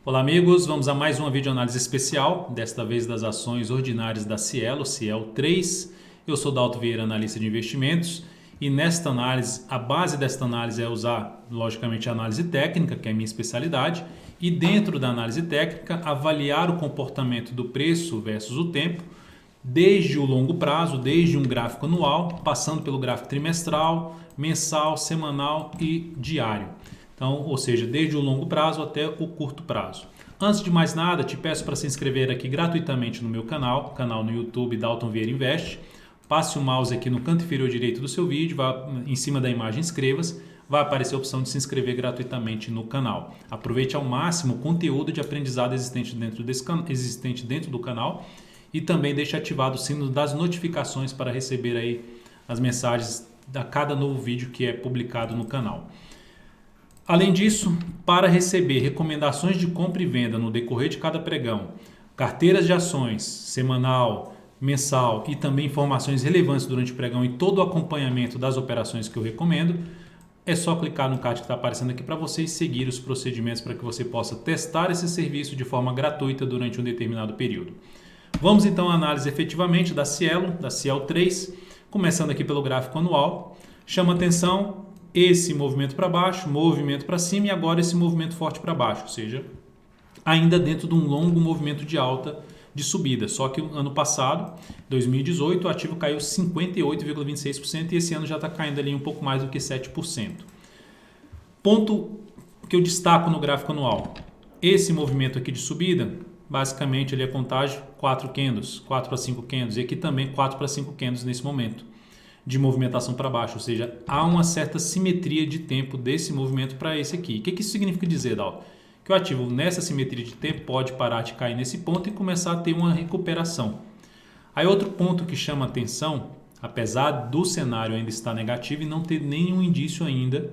Olá amigos, vamos a mais uma videoanálise especial, desta vez das ações ordinárias da Cielo, Ciel 3. Eu sou Dalto Vieira, analista de investimentos, e nesta análise, a base desta análise é usar, logicamente, a análise técnica, que é a minha especialidade, e dentro da análise técnica, avaliar o comportamento do preço versus o tempo, desde o longo prazo, desde um gráfico anual, passando pelo gráfico trimestral, mensal, semanal e diário. Então, ou seja, desde o longo prazo até o curto prazo. Antes de mais nada, te peço para se inscrever aqui gratuitamente no meu canal no YouTube Dalton Vieira Invest. Passe o mouse aqui no canto inferior direito do seu vídeo, vá em cima da imagem inscreva-se, vai aparecer a opção de se inscrever gratuitamente no canal. Aproveite ao máximo o conteúdo de aprendizado existente dentro do canal e também deixe ativado o sino das notificações para receber aí as mensagens a cada novo vídeo que é publicado no canal. Além disso, para receber recomendações de compra e venda no decorrer de cada pregão, carteiras de ações semanal, mensal e também informações relevantes durante o pregão e todo o acompanhamento das operações que eu recomendo, é só clicar no card que está aparecendo aqui para você e seguir os procedimentos para que você possa testar esse serviço de forma gratuita durante um determinado período. Vamos então à análise efetivamente da Ciel 3, começando aqui pelo gráfico anual. Chama atenção esse movimento para baixo, movimento para cima e agora esse movimento forte para baixo, ou seja, ainda dentro de um longo movimento de alta, de subida. Só que o ano passado, 2018, o ativo caiu 58,26% e esse ano já está caindo ali um pouco mais do que 7%. Ponto que eu destaco no gráfico anual. Esse movimento aqui de subida, basicamente ele é contagem 4 candles, 4 para 5 candles e aqui também 4 para 5 candles nesse momento de movimentação para baixo, ou seja, há uma certa simetria de tempo desse movimento para esse aqui. O que isso significa dizer, Dalton? Que o ativo nessa simetria de tempo pode parar de cair nesse ponto e começar a ter uma recuperação. Aí outro ponto que chama atenção, apesar do cenário ainda estar negativo e não ter nenhum indício ainda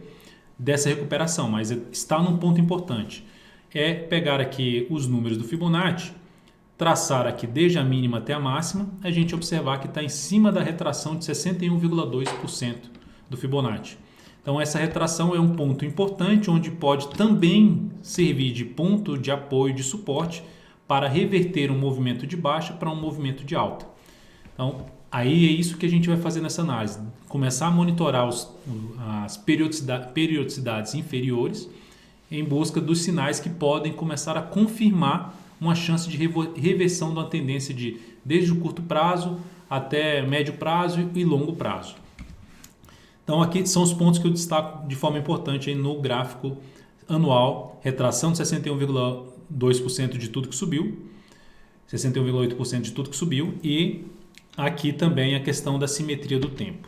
dessa recuperação, mas está num ponto importante, é pegar aqui os números do Fibonacci, traçar aqui desde a mínima até a máxima, a gente observar que está em cima da retração de 61,2% do Fibonacci. Então essa retração é um ponto importante, onde pode também servir de ponto de apoio, de suporte, para reverter um movimento de baixa para um movimento de alta. Então aí é isso que a gente vai fazer nessa análise, começar a monitorar as periodicidades inferiores em busca dos sinais que podem começar a confirmar uma chance de reversão de uma tendência desde o curto prazo até médio prazo e longo prazo. Então aqui são os pontos que eu destaco de forma importante aí no gráfico anual, retração de 61,2% de tudo que subiu, 61,8% de tudo que subiu e aqui também a questão da simetria do tempo.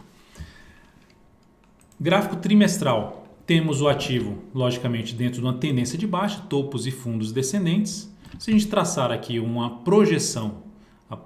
Gráfico trimestral, temos o ativo logicamente dentro de uma tendência de baixa, topos e fundos descendentes. Se a gente traçar aqui uma projeção,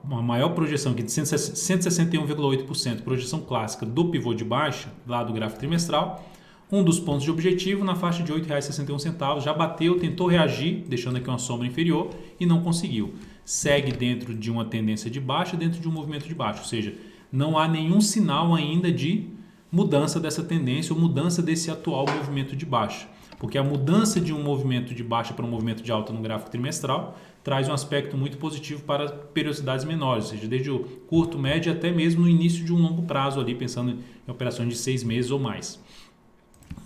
uma maior projeção aqui de 161,8%, projeção clássica do pivô de baixa, lá do gráfico trimestral, um dos pontos de objetivo na faixa de R$ 8,61, já bateu, tentou reagir, deixando aqui uma sombra inferior e não conseguiu. Segue dentro de uma tendência de baixa, dentro de um movimento de baixa, ou seja, não há nenhum sinal ainda de mudança dessa tendência ou mudança desse atual movimento de baixa. Porque a mudança de um movimento de baixa para um movimento de alta no gráfico trimestral traz um aspecto muito positivo para periodicidades menores, ou seja, desde o curto, médio até mesmo no início de um longo prazo, ali pensando em operações de 6 meses ou mais.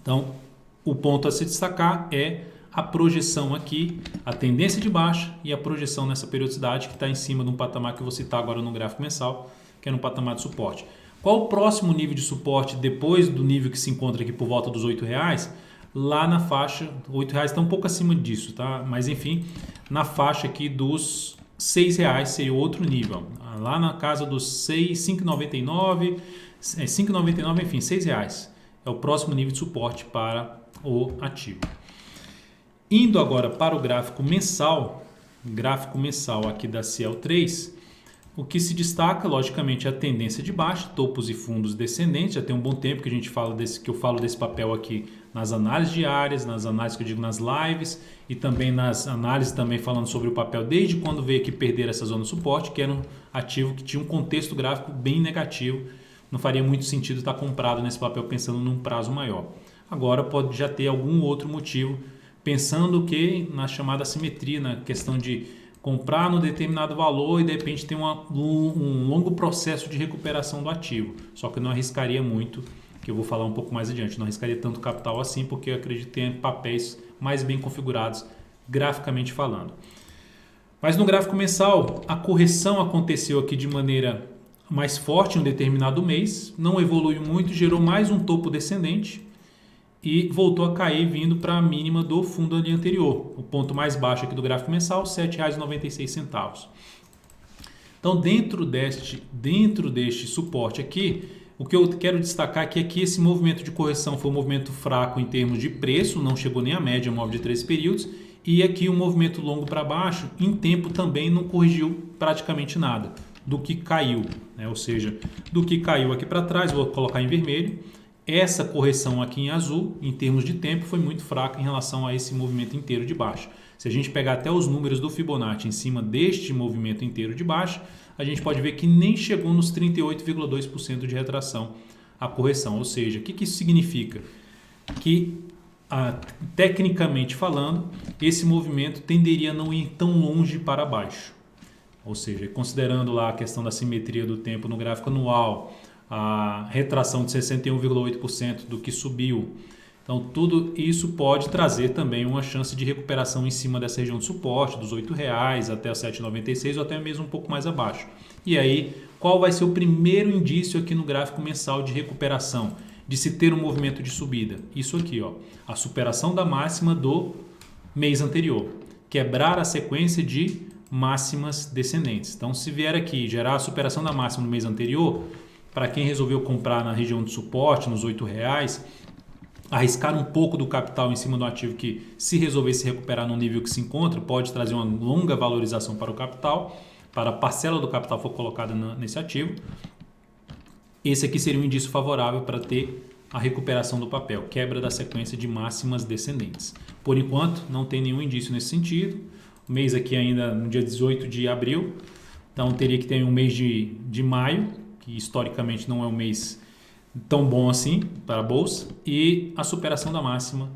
Então, o ponto a se destacar é a projeção aqui, a tendência de baixa e a projeção nessa periodicidade que está em cima de um patamar que eu vou citar agora no gráfico mensal, que é no patamar de suporte. Qual o próximo nível de suporte depois do nível que se encontra aqui por volta dos R$ 8,00? Lá na faixa, R$ 8,00 está um pouco acima disso, tá? Mas enfim, na faixa aqui dos R$ 6,00 seria outro nível. Lá na casa dos 5,99, 5,99, enfim, R$ 6,00 é o próximo nível de suporte para o ativo. Indo agora para o gráfico mensal aqui da Ciel 3, o que se destaca, logicamente, é a tendência de baixa, topos e fundos descendentes. Já tem um bom tempo que eu falo desse papel aqui nas análises diárias, nas análises que eu digo nas lives e também nas análises também falando sobre o papel desde quando veio aqui perder essa zona de suporte, que era um ativo que tinha um contexto gráfico bem negativo. Não faria muito sentido estar comprado nesse papel pensando num prazo maior. Agora pode já ter algum outro motivo pensando que na chamada assimetria, na questão de comprar no determinado valor e de repente ter um longo processo de recuperação do ativo. Só que eu não arriscaria muito, que eu vou falar um pouco mais adiante, não arriscaria tanto capital assim, porque eu acredito que tem papéis mais bem configurados, graficamente falando. Mas no gráfico mensal, a correção aconteceu aqui de maneira mais forte em um determinado mês, não evoluiu muito, gerou mais um topo descendente e voltou a cair vindo para a mínima do fundo ali anterior. O ponto mais baixo aqui do gráfico mensal, R$ 7,96. Então, dentro deste suporte aqui, o que eu quero destacar aqui é que esse movimento de correção foi um movimento fraco em termos de preço, não chegou nem à média móvel de 13 períodos, e aqui um movimento longo para baixo, em tempo também não corrigiu praticamente nada do que caiu, né? Ou seja, do que caiu aqui para trás, vou colocar em vermelho, essa correção aqui em azul, em termos de tempo, foi muito fraca em relação a esse movimento inteiro de baixa. Se a gente pegar até os números do Fibonacci em cima deste movimento inteiro de baixa, a gente pode ver que nem chegou nos 38,2% de retração a correção. Ou seja, o que isso significa? Que, tecnicamente falando, esse movimento tenderia a não ir tão longe para baixo. Ou seja, considerando lá a questão da simetria do tempo no gráfico anual, a retração de 61,8% do que subiu. Então, tudo isso pode trazer também uma chance de recuperação em cima dessa região de suporte, dos R$ 8,00 até os R$ 7,96 ou até mesmo um pouco mais abaixo. E aí, qual vai ser o primeiro indício aqui no gráfico mensal de recuperação, de se ter um movimento de subida? Isso aqui, ó, a superação da máxima do mês anterior, quebrar a sequência de máximas descendentes. Então, se vier aqui gerar a superação da máxima no mês anterior, para quem resolveu comprar na região de suporte, nos R$ 8,00, arriscar um pouco do capital em cima do ativo que, se resolver se recuperar no nível que se encontra, pode trazer uma longa valorização para o capital, para a parcela do capital for colocada nesse ativo. Esse aqui seria um indício favorável para ter a recuperação do papel, quebra da sequência de máximas descendentes. Por enquanto, não tem nenhum indício nesse sentido. O mês aqui ainda no dia 18 de abril, então teria que ter um mês de maio, que historicamente não é um mês tão bom assim para a bolsa, e a superação da máxima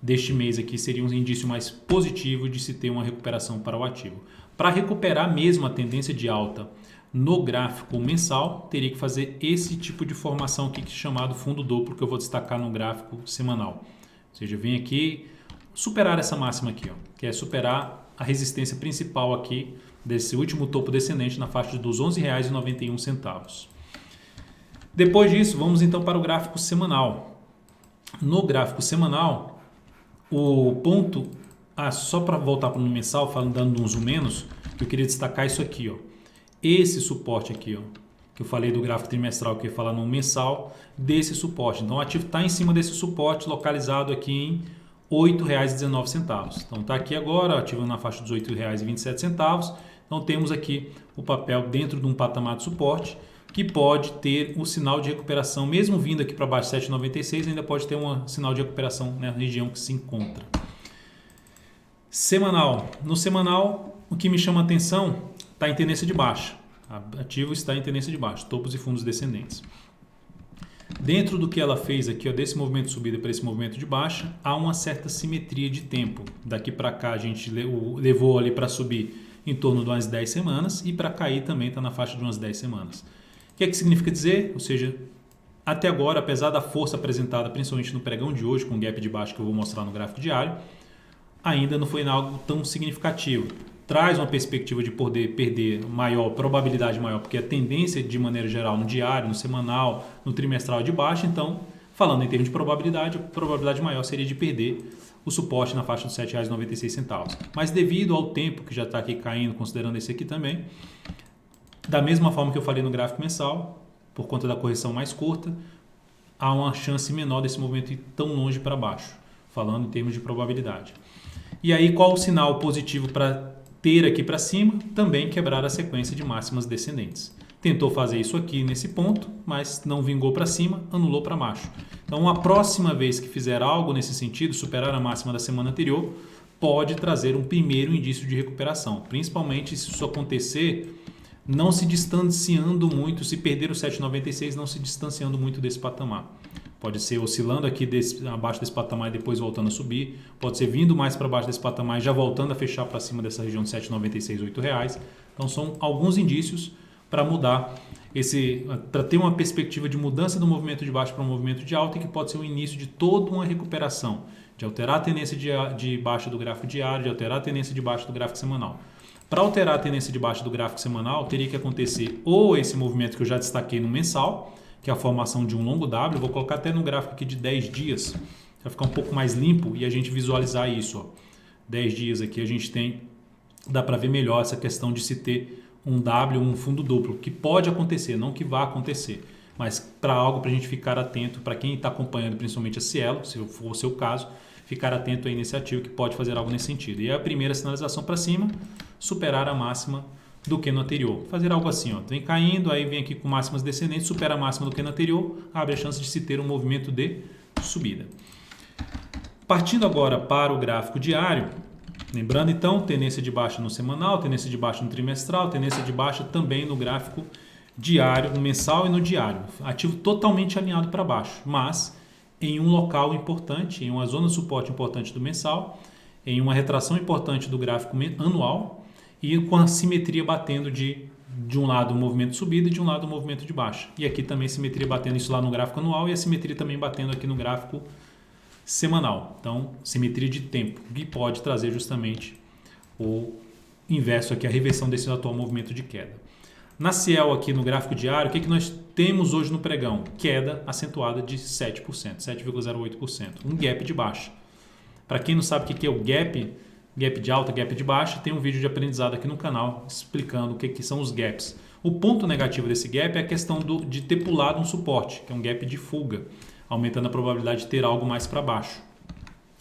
deste mês aqui seria um indício mais positivo de se ter uma recuperação para o ativo. Para recuperar mesmo a tendência de alta no gráfico mensal, teria que fazer esse tipo de formação aqui, que é chamado fundo duplo, que eu vou destacar no gráfico semanal. Ou seja, vem aqui superar essa máxima aqui, ó, que é superar a resistência principal aqui desse último topo descendente na faixa dos R$ 11,91. Depois disso, vamos então para o gráfico semanal. No gráfico semanal, o ponto, só para voltar para o mensal, dando um zoom menos, eu queria destacar isso aqui, ó. Esse suporte aqui, ó, que eu falei do gráfico trimestral, que eu ia falar no mensal, desse suporte. Então, o ativo está em cima desse suporte, localizado aqui em R$ 8,19. Então, está aqui agora, ativo na faixa dos R$ 8,27. Então, temos aqui o papel dentro de um patamar de suporte, que pode ter um sinal de recuperação, mesmo vindo aqui para baixo de 7,96, ainda pode ter um sinal de recuperação na região que se encontra. Semanal. No semanal, o que me chama a atenção está em tendência de baixa. O ativo está em tendência de baixa, topos e fundos descendentes. Dentro do que ela fez aqui, ó, desse movimento de subida para esse movimento de baixa, há uma certa simetria de tempo. Daqui para cá a gente levou ali para subir em torno de umas 10 semanas e para cair também está na faixa de umas 10 semanas. O que é que significa dizer? Ou seja, até agora, apesar da força apresentada principalmente no pregão de hoje, com o gap de baixo que eu vou mostrar no gráfico diário, ainda não foi algo tão significativo. Traz uma perspectiva de poder perder maior, probabilidade maior, porque a tendência de maneira geral no diário, no semanal, no trimestral é de baixa. Então, falando em termos de probabilidade, a probabilidade maior seria de perder o suporte na faixa dos R$ 7,96. Mas devido ao tempo que já está aqui caindo, considerando esse aqui também, da mesma forma que eu falei no gráfico mensal, por conta da correção mais curta, há uma chance menor desse movimento ir tão longe para baixo, falando em termos de probabilidade. E aí, qual o sinal positivo para ter aqui para cima? Também quebrar a sequência de máximas descendentes. Tentou fazer isso aqui nesse ponto, mas não vingou para cima, anulou para baixo. Então, a próxima vez que fizer algo nesse sentido, superar a máxima da semana anterior, pode trazer um primeiro indício de recuperação, principalmente se isso acontecer não se distanciando muito, se perder o 7,96, não se distanciando muito desse patamar. Pode ser oscilando aqui abaixo desse patamar e depois voltando a subir. Pode ser vindo mais para baixo desse patamar e já voltando a fechar para cima dessa região de R$ 7,96, R$ 8. Então são alguns indícios para mudar para ter uma perspectiva de mudança do movimento de baixo para um movimento de alta, e que pode ser o início de toda uma recuperação, de alterar a tendência de baixa do gráfico diário, de alterar a tendência de baixa do gráfico semanal. Para alterar a tendência de baixa do gráfico semanal, teria que acontecer ou esse movimento que eu já destaquei no mensal, que é a formação de um longo W. Vou colocar até no gráfico aqui de 10 dias, para ficar um pouco mais limpo e a gente visualizar isso. Ó. 10 dias aqui a gente tem, dá para ver melhor essa questão de se ter um W, um fundo duplo, que pode acontecer, não que vá acontecer, mas para algo para a gente ficar atento, para quem está acompanhando principalmente a Cielo, se for o seu caso, ficar atento aí nesse ativo que pode fazer algo nesse sentido. E a primeira sinalização para cima, superar a máxima do que no anterior. Fazer algo assim, ó, vem caindo, aí vem aqui com máximas descendentes, supera a máxima do que no anterior, abre a chance de se ter um movimento de subida. Partindo agora para o gráfico diário, lembrando então, tendência de baixa no semanal, tendência de baixa no trimestral, tendência de baixa também no gráfico diário, no mensal e no diário. Ativo totalmente alinhado para baixo, mas em um local importante, em uma zona de suporte importante do mensal, em uma retração importante do gráfico anual, e com a simetria batendo de um lado o movimento de subida e de um lado o movimento de baixa. E aqui também simetria batendo isso lá no gráfico anual e a simetria também batendo aqui no gráfico semanal. Então, simetria de tempo, que pode trazer justamente o inverso aqui, a reversão desse atual movimento de queda. Na Ciel aqui no gráfico diário, o que nós temos hoje no pregão? Queda acentuada de 7%, 7,08%. Um gap de baixa. Para quem não sabe o que é o gap de alta, gap de baixa, tem um vídeo de aprendizado aqui no canal explicando o que são os gaps. O ponto negativo desse gap é a questão de ter pulado um suporte, que é um gap de fuga, aumentando a probabilidade de ter algo mais para baixo.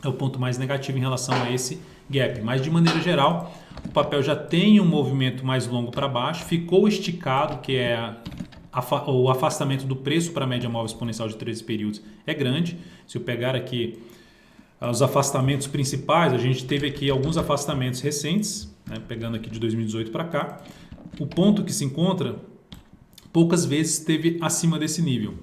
É o ponto mais negativo em relação a esse gap. Mas de maneira geral, o papel já tem um movimento mais longo para baixo, ficou esticado, que é o afastamento do preço para a média móvel exponencial de 13 períodos é grande. Se eu pegar aqui os afastamentos principais, a gente teve aqui alguns afastamentos recentes, né, pegando aqui de 2018 para cá. O ponto que se encontra, poucas vezes esteve acima desse nível,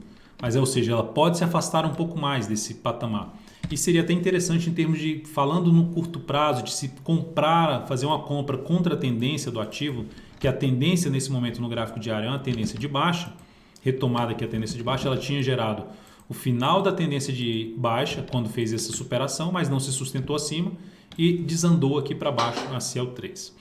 mas ou seja, ela pode se afastar um pouco mais desse patamar. E seria até interessante em termos de, falando no curto prazo, de se comprar, fazer uma compra contra a tendência do ativo, que a tendência nesse momento no gráfico diário é uma tendência de baixa, retomada aqui a tendência de baixa, ela tinha gerado o final da tendência de baixa quando fez essa superação, mas não se sustentou acima e desandou aqui para baixo a CL3.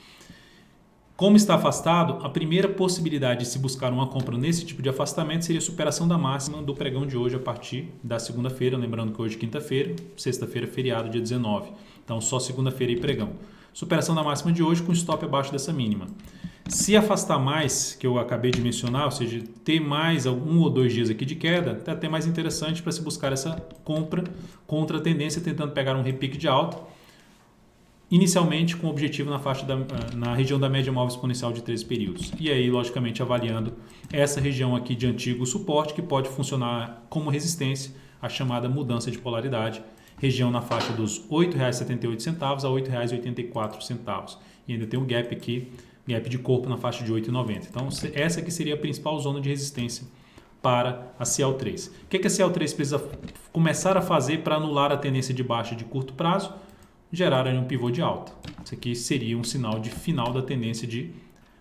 Como está afastado, a primeira possibilidade de se buscar uma compra nesse tipo de afastamento seria a superação da máxima do pregão de hoje a partir da segunda-feira, lembrando que hoje é quinta-feira, sexta-feira feriado, dia 19. Então só segunda-feira e pregão. Superação da máxima de hoje com stop abaixo dessa mínima. Se afastar mais, que eu acabei de mencionar, ou seja, ter mais 1 ou 2 dias aqui de queda, é até mais interessante para se buscar essa compra contra a tendência, tentando pegar um repique de alta, inicialmente com o objetivo na região da média móvel exponencial de 13 períodos. E aí, logicamente, avaliando essa região aqui de antigo suporte, que pode funcionar como resistência, a chamada mudança de polaridade, região na faixa dos R$ 8,78 a R$ 8,84. E ainda tem um gap aqui, gap de corpo na faixa de 8,90. Então, essa aqui seria a principal zona de resistência para a CL3. O que a CL3 precisa começar a fazer para anular a tendência de baixa de curto prazo? Gerar um pivô de alta. Isso aqui seria um sinal de final da tendência de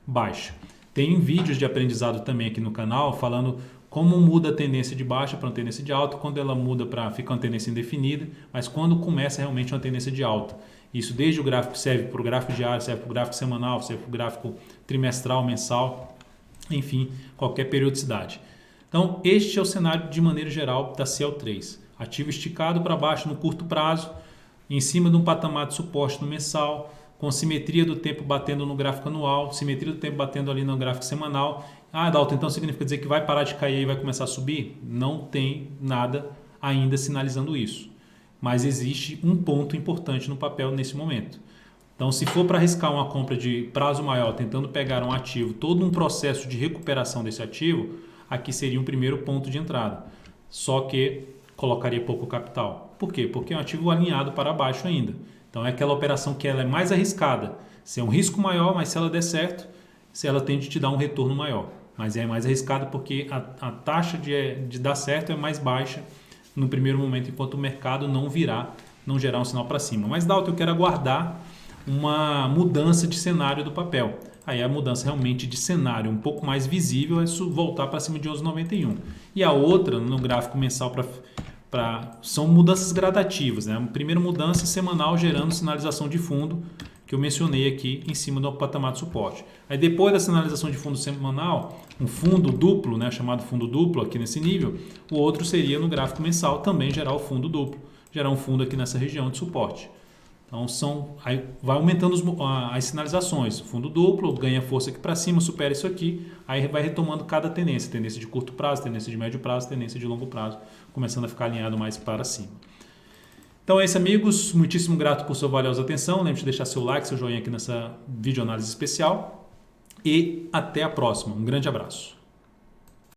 baixa. Tem vídeos de aprendizado também aqui no canal falando como muda a tendência de baixa para uma tendência de alta, quando ela muda para ficar uma tendência indefinida, mas quando começa realmente uma tendência de alta. Isso desde o gráfico serve para o gráfico diário, serve para o gráfico semanal, serve para o gráfico trimestral, mensal, enfim, qualquer periodicidade. Então, este é o cenário de maneira geral da CL3. Ativo esticado para baixo no curto prazo, em cima de um patamar de suporte no mensal, com simetria do tempo batendo no gráfico anual, simetria do tempo batendo ali no gráfico semanal. Ah, Dalton, então significa dizer que vai parar de cair e vai começar a subir? Não tem nada ainda sinalizando isso. Mas existe um ponto importante no papel nesse momento. Então, se for para arriscar uma compra de prazo maior, tentando pegar um ativo, todo um processo de recuperação desse ativo, aqui seria um primeiro ponto de entrada. Só que colocaria pouco capital. Por quê? Porque é um ativo alinhado para baixo ainda. Então, é aquela operação que ela é mais arriscada. Se é um risco maior, mas se ela der certo, se ela tende a te dar um retorno maior. Mas é mais arriscada porque a taxa de dar certo é mais baixa no primeiro momento, enquanto o mercado não gerar um sinal para cima. Mas, Dalton, eu quero aguardar uma mudança de cenário do papel. Aí a mudança realmente de cenário um pouco mais visível é voltar para cima de 11,91. E a outra, no gráfico mensal, são mudanças gradativas, né? A primeira mudança semanal gerando sinalização de fundo, que eu mencionei aqui em cima do patamar de suporte. Aí depois da sinalização de fundo semanal, um fundo duplo, né, chamado fundo duplo aqui nesse nível, o outro seria no gráfico mensal também gerar o fundo duplo, gerar um fundo aqui nessa região de suporte. Então aí vai aumentando as sinalizações, fundo duplo, ganha força aqui para cima, supera isso aqui, aí vai retomando cada tendência de curto prazo, tendência de médio prazo, tendência de longo prazo, começando a ficar alinhado mais para cima. Então é isso, amigos, muitíssimo grato por sua valiosa atenção, lembre-se de deixar seu like, seu joinha aqui nessa videoanálise especial e até a próxima, um grande abraço.